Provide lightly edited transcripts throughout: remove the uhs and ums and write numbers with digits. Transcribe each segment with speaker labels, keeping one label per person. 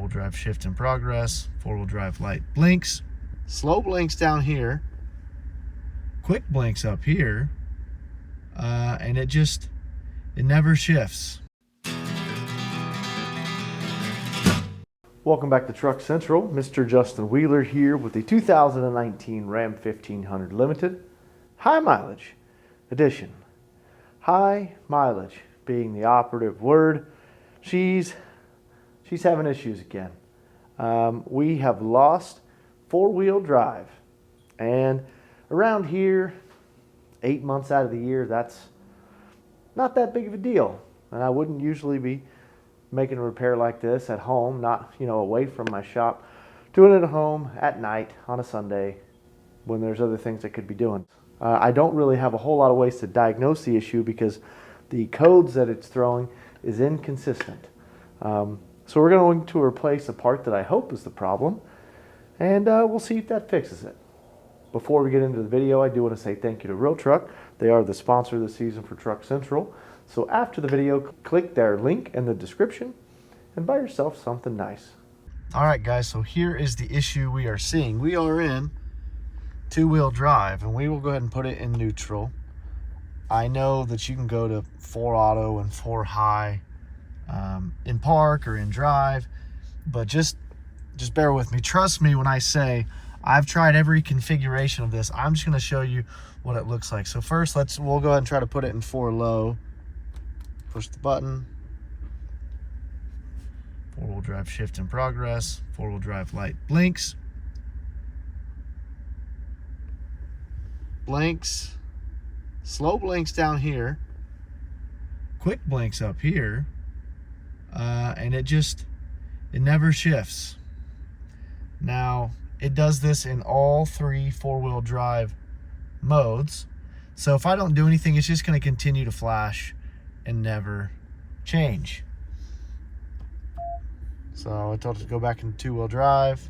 Speaker 1: four-wheel drive shift in progress, four-wheel drive light blinks, slow blinks down here, quick blinks up here, and it never shifts.
Speaker 2: Welcome back to Truck Central. Mr. Justin Wheeler here with the 2019 Ram 1500 Limited High Mileage Edition. High mileage being the operative word. She's having issues again. We have lost four-wheel drive, and around here, 8 months out of the year, that's not that big of a deal. And I wouldn't usually be making a repair like this at home, not away from my shop, doing it at home at night on a Sunday when there's other things I could be doing. I don't really have a whole lot of ways to diagnose the issue because the codes that it's throwing is inconsistent. So we're going to replace a part that I hope is the problem, and we'll see if that fixes it. Before we get into the video, I do want to say thank you to Real Truck. They are the sponsor this season for Truck Central. So after the video, click their link in the description and buy yourself something nice.
Speaker 1: All right, guys, so here is the issue we are seeing. We are in two-wheel drive, and we will go ahead and put it in neutral. I know that you can go to 4 auto and 4 high in park or in drive, but just bear with me. Trust me when I say I've tried every configuration of this. I'm just going to show you what it looks like. So first, we'll go ahead and try to put it in 4 low. Push the button. Four-wheel drive shift in progress. Four-wheel drive light blinks. Blinks. Slow blinks down here. Quick blinks up here. And it never shifts. Now, it does this in all 3 four-wheel drive modes. So if I don't do anything, it's just going to continue to flash and never change. So I told it to go back into two-wheel drive.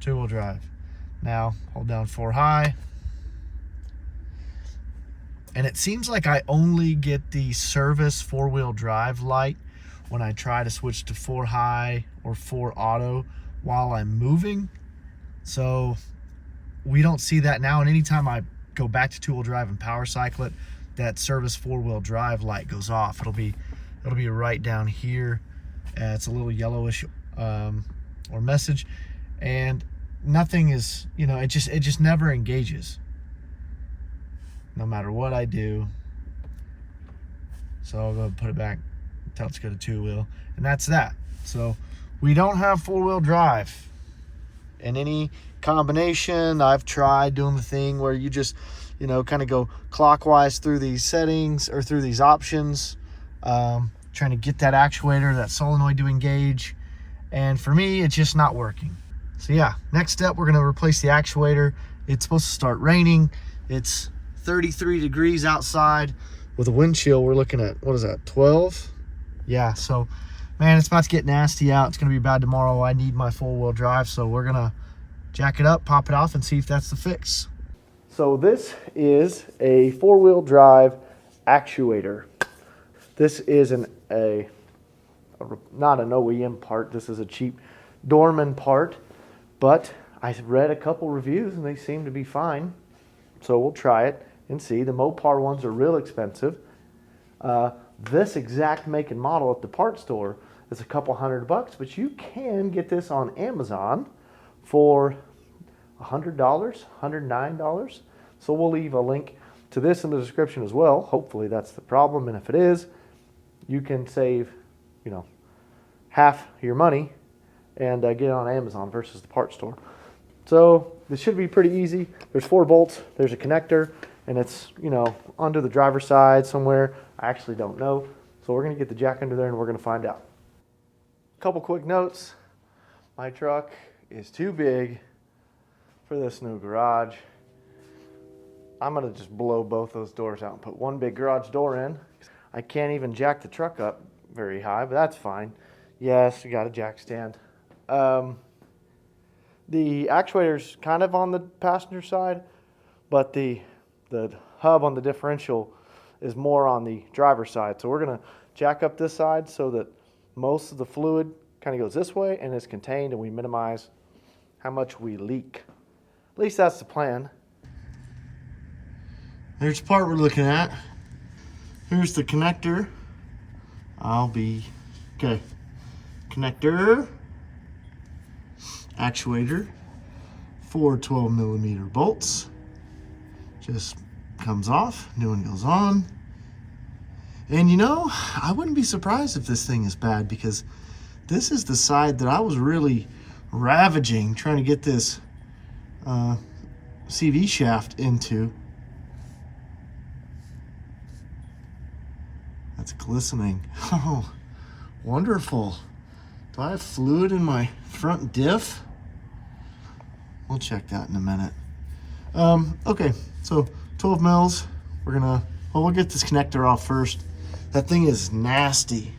Speaker 1: Two-wheel drive. Now hold down 4 high. And it seems like I only get the service four-wheel drive light when I try to switch to 4 high or 4 auto while I'm moving. So we don't see that now, and anytime I go back to two-wheel drive and power cycle it, that service four-wheel drive light goes off. It'll be right down here. It's a little yellowish or message, and nothing is, it just never engages no matter what I do. So I'll go put it back until it's got a 2-wheel, and that's that. So we don't have 4-wheel drive in any combination. I've tried doing the thing where you just kind of go clockwise through these settings or through these options, trying to get that actuator, that solenoid to engage, and for me it's just not working. So yeah, next step, we're going to replace the actuator. It's supposed to start raining. It's 33 degrees outside with a wind chill. We're looking at, what is that, 12? Yeah, so man, it's about to get nasty out. It's going to be bad tomorrow. I need my four-wheel drive, so we're going to jack it up, pop it off, and see if that's the fix.
Speaker 2: So this is a four-wheel drive actuator. This is not an OEM part. This is a cheap Dorman part, but I read a couple reviews and they seem to be fine. So we'll try it and see. The Mopar ones are real expensive. This exact make and model at the part store is a couple $100, but you can get this on Amazon for $100, $109. So we'll leave a link to this in the description as well. Hopefully that's the problem, and if it is, you can save, half your money and get it on Amazon versus the part store. So this should be pretty easy. There's 4 bolts, there's a connector, and it's, under the driver's side somewhere. I actually don't know. So we're gonna get the jack under there and we're gonna find out. A couple quick notes. My truck is too big for this new garage. I'm gonna just blow both those doors out and put one big garage door in. I can't even jack the truck up very high, but that's fine. Yes, we got a jack stand. The actuator's kind of on the passenger side, but the hub on the differential is more on the driver's side. So we're gonna jack up this side so that most of the fluid kind of goes this way and is contained, and we minimize how much we leak. At least that's the plan.
Speaker 1: There's the part we're looking at. Here's the connector. Okay. Connector, actuator, 4 12mm bolts. Just comes off, new one goes on. And you know, I wouldn't be surprised if this thing is bad, because this is the side that I was really ravaging trying to get this CV shaft into. That's glistening. Oh, wonderful. Do I have fluid in my front diff? We'll check that in a minute. Okay, so 12 mils. We'll get this connector off first. That thing is nasty.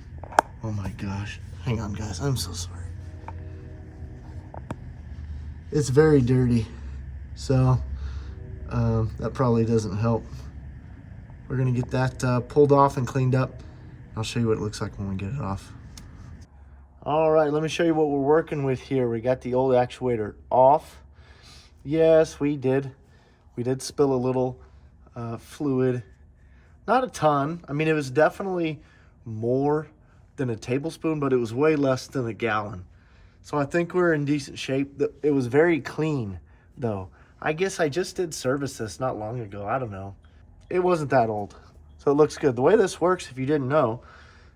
Speaker 1: Oh my gosh. Hang on, guys. I'm so sorry. It's very dirty. So, that probably doesn't help. We're gonna get that pulled off and cleaned up. I'll show you what it looks like when we get it off. All right, let me show you what we're working with here. We got the old actuator off. Yes, we did spill a little fluid. Not a ton. I mean, it was definitely more than a tablespoon, but it was way less than a gallon. So I think we're in decent shape. It was very clean, though. I guess I just did service this not long ago. I don't know. It wasn't that old, so it looks good. The way this works, if you didn't know,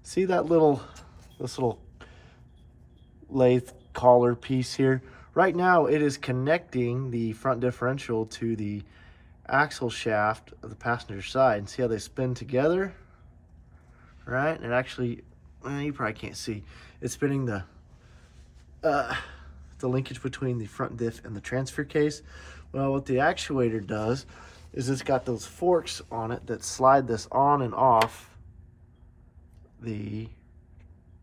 Speaker 1: see that this little lathe collar piece here? Right now, it is connecting the front differential to the axle shaft of the passenger side. And see how they spin together, right? And it actually, you probably can't see, it's spinning the linkage between the front diff and the transfer case. Well, what the actuator does is it's got those forks on it that slide this on and off the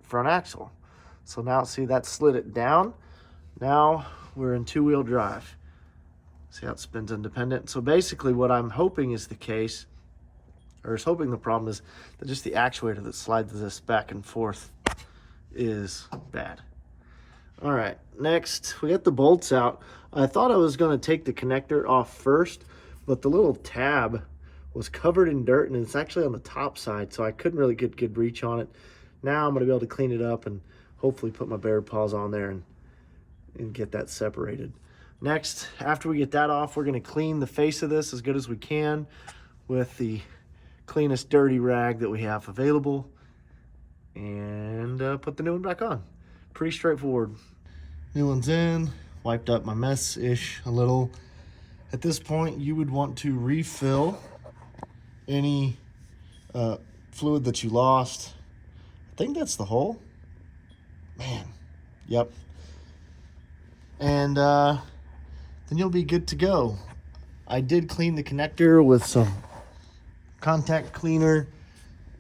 Speaker 1: front axle. So now, see, that slid it down. Now we're in two-wheel drive. See how it spins independent? So basically what I'm hoping is the case, or is hoping the problem is that just the actuator that slides this back and forth is bad. All right, next we got the bolts out. I thought I was gonna take the connector off first, but the little tab was covered in dirt and it's actually on the top side, so I couldn't really get good reach on it. Now I'm gonna be able to clean it up and hopefully put my bare paws on there and get that separated. Next, after we get that off, we're gonna clean the face of this as good as we can with the cleanest dirty rag that we have available, and put the new one back on. Pretty straightforward. New one's in, wiped up my mess-ish a little. At this point, you would want to refill any fluid that you lost. I think that's the hole. Man, yep. And then you'll be good to go. I did clean the connector with some contact cleaner.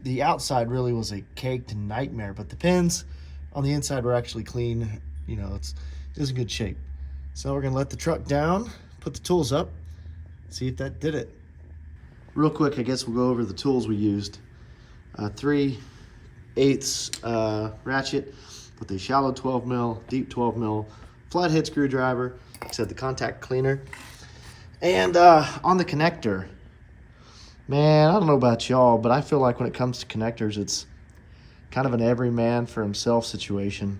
Speaker 1: The outside really was a caked nightmare, but the pins on the inside were actually clean. You know, it's in good shape. So we're gonna let the truck down, put the tools up, see if that did it. Real quick, I guess we'll go over the tools we used. 3/8 ratchet with a shallow 12 mil, deep 12 mil, flathead screwdriver, like I said, the contact cleaner. And on the connector, man, I don't know about y'all, but I feel like when it comes to connectors, it's kind of an every man for himself situation,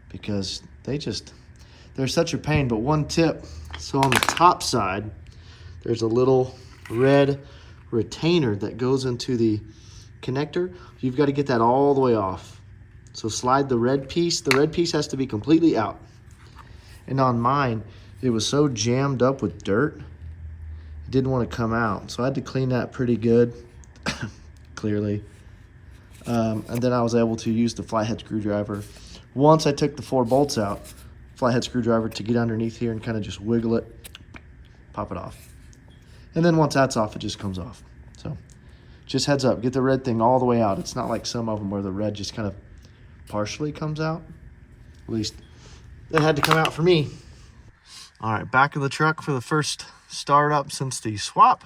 Speaker 1: because they're such a pain. But one tip, so on the top side, there's a little red retainer that goes into the connector. You've got to get that all the way off. So slide the red piece. The red piece has to be completely out. And on mine, it was so jammed up with dirt, it didn't want to come out. So I had to clean that pretty good, clearly. And then I was able to use the flathead screwdriver. Once I took the 4 bolts out, flathead screwdriver to get underneath here and kind of just wiggle it, pop it off. And then once that's off, it just comes off. So just heads up, get the red thing all the way out. It's not like some of them where the red just kind of partially comes out. At least it had to come out for me. All right, back of the truck for the first start up since the swap.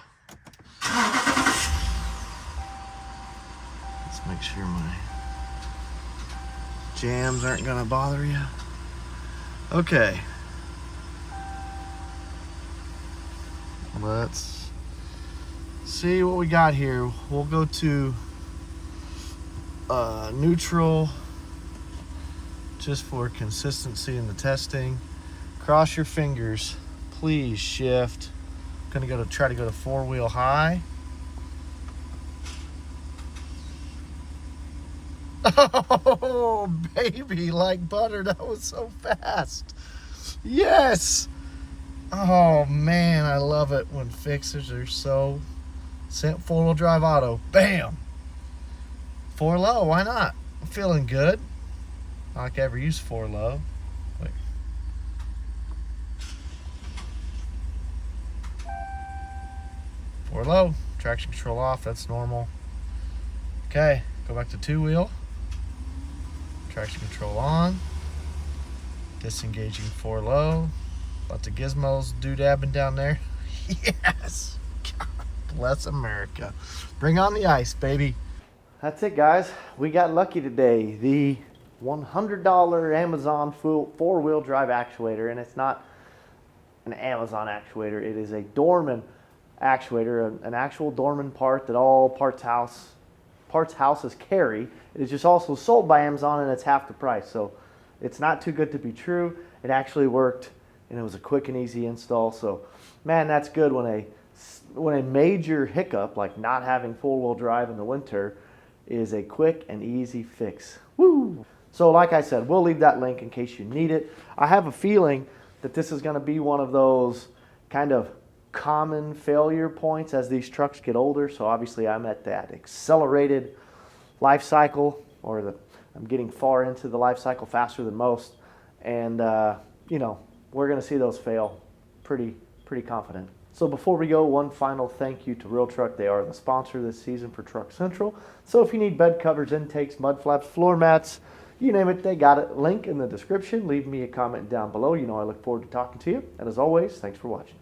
Speaker 1: Let's make sure my jams aren't gonna bother you. Okay. Let's see what we got here. We'll go to neutral just for consistency in the testing. Cross your fingers. Please shift. I'm gonna try to go to 4-wheel high. Oh, baby, like butter. That was so fast. Yes. Oh, man, I love it when fixers are so... 4-wheel drive auto. Bam. 4 low, why not? I'm feeling good. Not like I ever used 4 low. Wait. Four low. Traction control off. That's normal. Okay, go back to 2-wheel. Traction control on. Disengaging 4 low. Lots of gizmos doodabbing down there. Yes! God bless America. Bring on the ice, baby. That's it, guys. We got lucky today. The $100 Amazon 4-wheel drive actuator, and it's not an Amazon actuator. It is a Dorman actuator, an actual Dorman part that all parts houses carry. It is just also sold by Amazon, and it's half the price. So it's not too good to be true. It actually worked, and it was a quick and easy install. So, man, that's good when a major hiccup like not having 4-wheel drive in the winter is a quick and easy fix. Woo! So like I said, we'll leave that link in case you need it. I have a feeling that this is going to be one of those kind of common failure points as these trucks get older. So obviously I'm at that accelerated life cycle, or I'm getting far into the life cycle faster than most. And, you know, we're going to see those fail pretty confident. So before we go, one final thank you to Real Truck. They are the sponsor this season for Truck Central. So if you need bed covers, intakes, mud flaps, floor mats, you name it, they got it. Link in the description. Leave me a comment down below. You know I look forward to talking to you. And as always, thanks for watching.